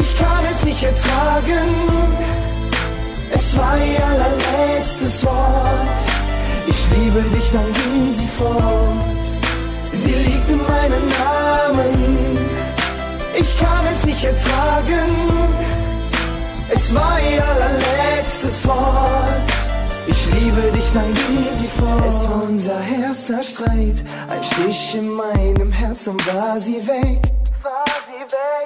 Ich kann es nicht ertragen, es war ihr allerletztes Wort. Ich liebe dich, dann ging sie fort. Sie liebte meinen Namen. Ich kann es nicht ertragen, es war ihr allerletztes Wort. Ich liebe dich, dann ging sie fort. Es war unser erster Streit, ein Stich in meinem Herz, dann war sie weg.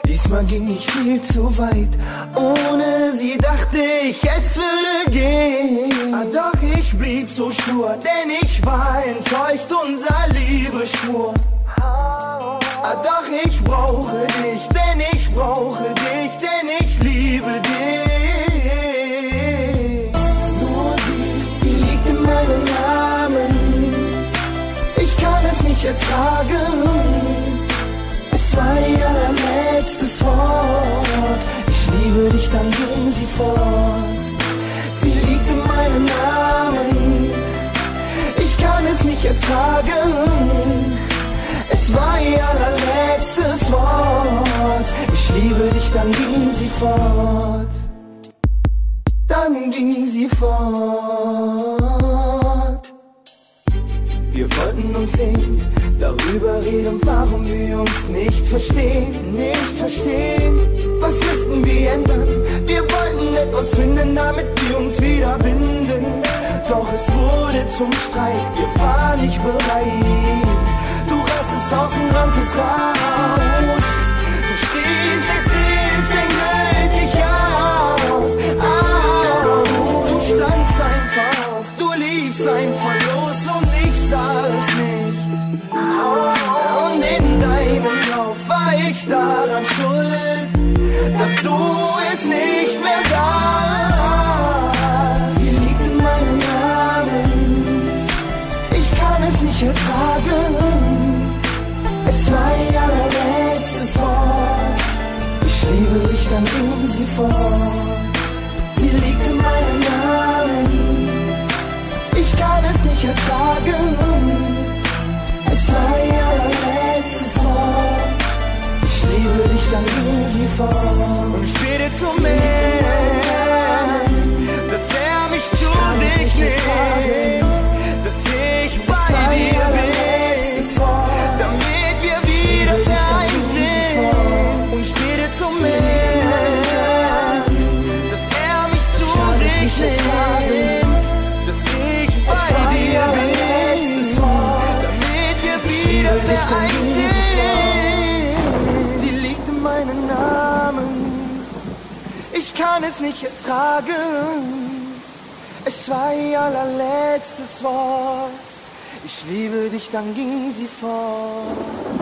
Diesmal ging ich viel zu weit, ohne sie dachte ich, es würde gehen. Ah, doch ich blieb so stur, denn ich war enttäuscht, unser Liebe schwur. Ah, doch ich brauche dich, denn ich brauche dich, denn ich liebe dich. Nur sie liegt in meinem Namen. Ich kann es nicht ertragen, es war ihr allerletztes Wort. Ich liebe dich, dann ging sie fort. Sie liegt in meinem Namen. Ich kann es nicht ertragen, es war ihr allerletztes Wort. Ich liebe dich, dann ging sie fort. Dann ging sie fort. Wir wollten uns sehen, darüber reden, warum wir uns nicht verstehen, nicht verstehen. Was müssten wir ändern? Wir wollten etwas finden, damit wir uns wieder binden. Doch es wurde zum Streit, wir waren nicht bereit. Du rastest aus und ranntest raus. Du stehst, es ist endgültig aus. Du standst einfach auf, du liefst einfach los und ich sah es nicht. Und in deinem Lauf war ich daran schuld, dass du es nicht mehr sahst. Sie liegt in meinem Namen. Ich kann es nicht ertragen, es war ihr allerletztes Wort. Ich liebe dich, dann ging sie fort. Sie liegt in meinem Namen. Ich kann es nicht ertragen, es war ihr allerletztes Wort. Ich liebe dich, dann ging sie fort. Und spielte zum Meer, dass mich zu sich nimmt, dass ich bei dir bin, damit wir wieder vereint sind. Und spielte zum Meer, dass mich zu sich nimmt, dass ich bei dir bin, damit wir wieder vereint sind. Sie liegt in meinem Namen. Ich kann es nicht ertragen, es war ihr allerletztes Wort. Ich liebe dich, dann ging sie fort.